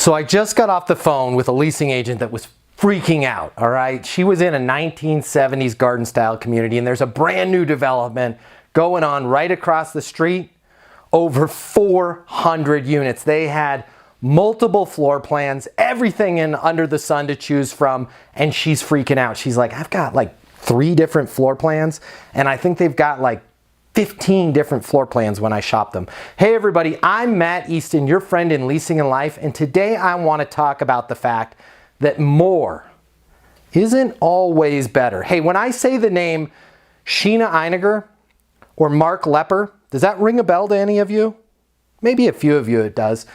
So I just got off the phone with a leasing agent that was freaking out, all right? She was in a 1970s garden style community, and there's a brand new development going on right across the street, over 400 units. They had multiple floor plans, everything in under the sun to choose from, and she's freaking out. She's like, I've got like 3 different floor plans, and I think they've got like 15 different floor plans when I shop them. Hey everybody, I'm Matt Easton, your friend in Leasing and Life, and today I want to talk about the fact that more isn't always better. Hey, when I say the name Sheena Einiger or Mark Lepper, does that ring a bell to any of you? Maybe a few of you it does.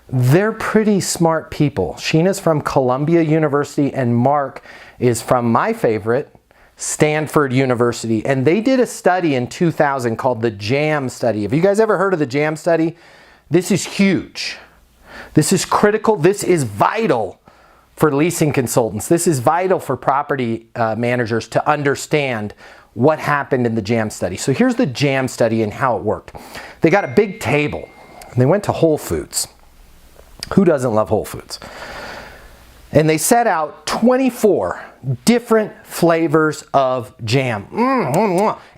They're pretty smart people. Sheena's from Columbia University and Mark is from my favorite, Stanford University. And they did a study in 2000 called the JAM study. Have you guys ever heard of the JAM study? This is huge. This is critical. This is vital for leasing consultants. This is vital for property managers to understand what happened in the JAM study. So here's the JAM study and how it worked. They got a big table and they went to Whole Foods. Who doesn't love Whole Foods? And they set out 24 different flavors of jam.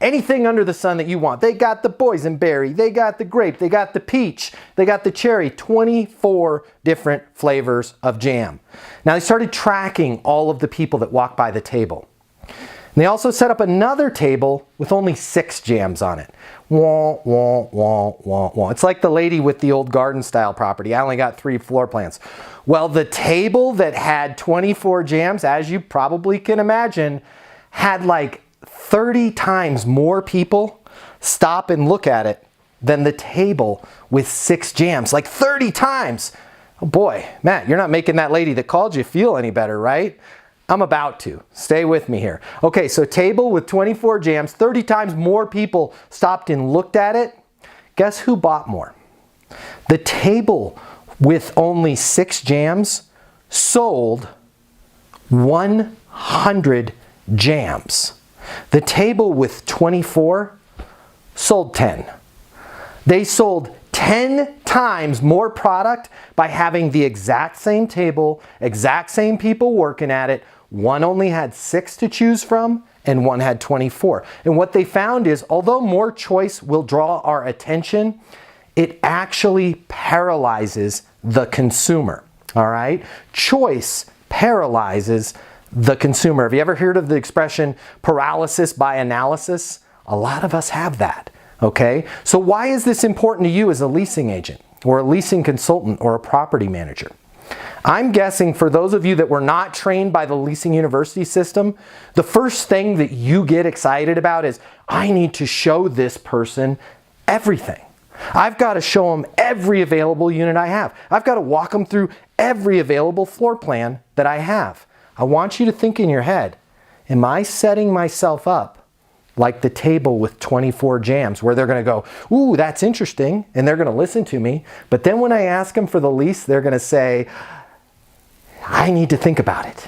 Anything under the sun that you want. They got the boysenberry, they got the grape, they got the peach, they got the cherry. 24 different flavors of jam. Now they started tracking all of the people that walked by the table. And they also set up another table with only 6 jams on it. Wah, wah, wah, wah, wah. It's like the lady with the old garden style property. I only got 3 floor plans. Well, the table that had 24 jams, as you probably can imagine, had like 30 times more people stop and look at it than the table with 6 jams. Like 30 times. Oh boy, Matt, you're not making that lady that called you feel any better, right? I'm about to. Stay with me here. Okay, so table with 24 jams, 30 times more people stopped and looked at it. Guess who bought more? The table with only 6 jams sold 100 jams. The table with 24 sold 10. They sold 10 times more product by having the exact same table, exact same people working at it. One only had 6 to choose from and one had 24. And what they found is, although more choice will draw our attention, it actually paralyzes the consumer, all right? Choice paralyzes the consumer. Have you ever heard of the expression paralysis by analysis? A lot of us have that, okay? So why is this important to you as a leasing agent or a leasing consultant or a property manager? I'm guessing for those of you that were not trained by the Leasing University system, the first thing that you get excited about is, I need to show this person everything. I've got to show them every available unit I have. I've got to walk them through every available floor plan that I have. I want you to think in your head, am I setting myself up like the table with 24 jams where they're going to go, ooh, that's interesting, and they're going to listen to me. But then when I ask them for the lease, they're going to say, I need to think about it.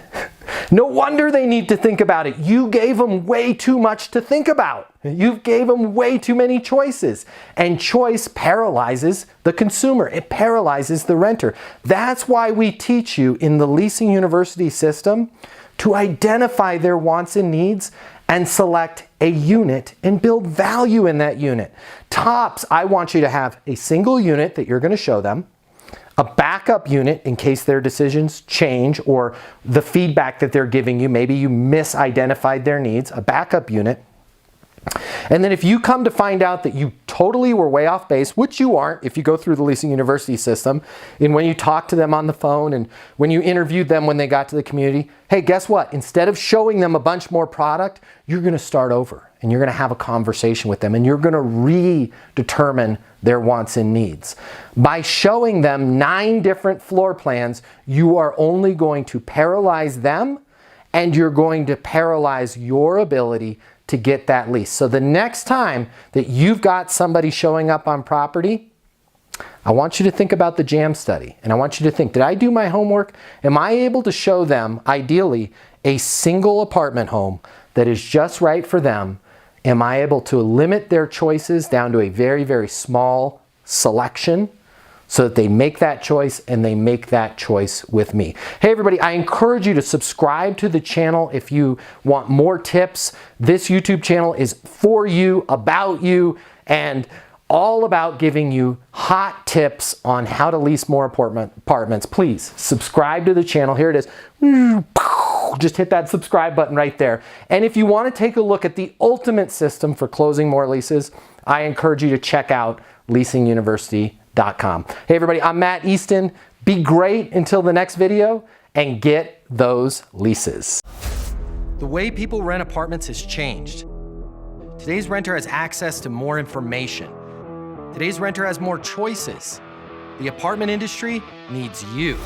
No wonder they need to think about it. You gave them way too much to think about. You gave them way too many choices. And choice paralyzes the consumer. It paralyzes the renter. That's why we teach you in the Leasing University system to identify their wants and needs and select a unit and build value in that unit. Tops, I want you to have a single unit that you're going to show them, a backup unit in case their decisions change or the feedback that they're giving you, maybe you misidentified their needs, a backup unit. And then if you come to find out that you totally were way off base, which you aren't if you go through the Leasing University system, and when you talk to them on the phone and when you interviewed them when they got to the community, hey, guess what? Instead of showing them a bunch more product, you're going to start over and you're going to have a conversation with them and you're going to redetermine their wants and needs. By showing them 9 different floor plans, you are only going to paralyze them and you're going to paralyze your ability to get that lease. So the next time that you've got somebody showing up on property, I want you to think about the JAM study. And I want you to think, did I do my homework? Am I able to show them, ideally, a single apartment home that is just right for them? Am I able to limit their choices down to a very, very small selection so that they make that choice and they make that choice with me. Hey everybody, I encourage you to subscribe to the channel if you want more tips. This YouTube channel is for you, about you, and all about giving you hot tips on how to lease more apartments. Please subscribe to the channel. Here it is. Just hit that subscribe button right there. And if you want to take a look at the ultimate system for closing more leases, I encourage you to check out leasinguniversity.com. Hey everybody, I'm Matt Easton. Be great until the next video and get those leases. The way people rent apartments has changed. Today's renter has access to more information. Today's renter has more choices. The apartment industry needs you.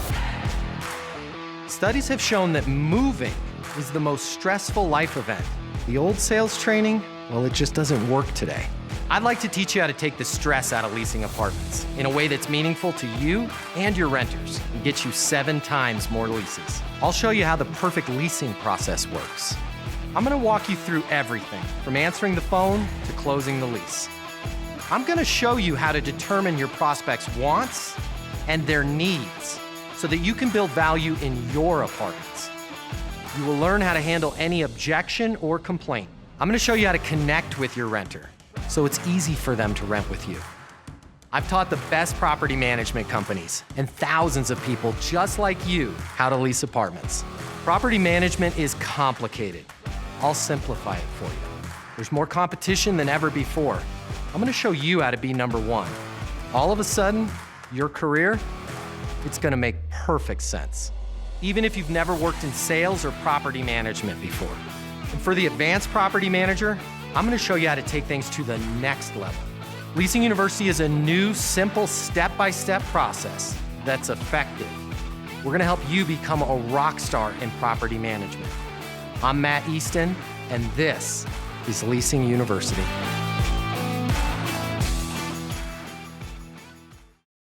Studies have shown that moving is the most stressful life event. The old sales training, well, it just doesn't work today. I'd like to teach you how to take the stress out of leasing apartments in a way that's meaningful to you and your renters and get you 7 times more leases. I'll show you how the perfect leasing process works. I'm gonna walk you through everything from answering the phone to closing the lease. I'm gonna show you how to determine your prospects' wants and their needs so that you can build value in your apartments. You will learn how to handle any objection or complaint. I'm gonna show you how to connect with your renter so it's easy for them to rent with you. I've taught the best property management companies and thousands of people just like you how to lease apartments. Property management is complicated. I'll simplify it for you. There's more competition than ever before. I'm gonna show you how to be number one. All of a sudden, your career, it's gonna make perfect sense. Even if you've never worked in sales or property management before. And for the advanced property manager, I'm gonna show you how to take things to the next level. Leasing University is a new, simple, step-by-step process that's effective. We're gonna help you become a rock star in property management. I'm Matt Easton, and this is Leasing University.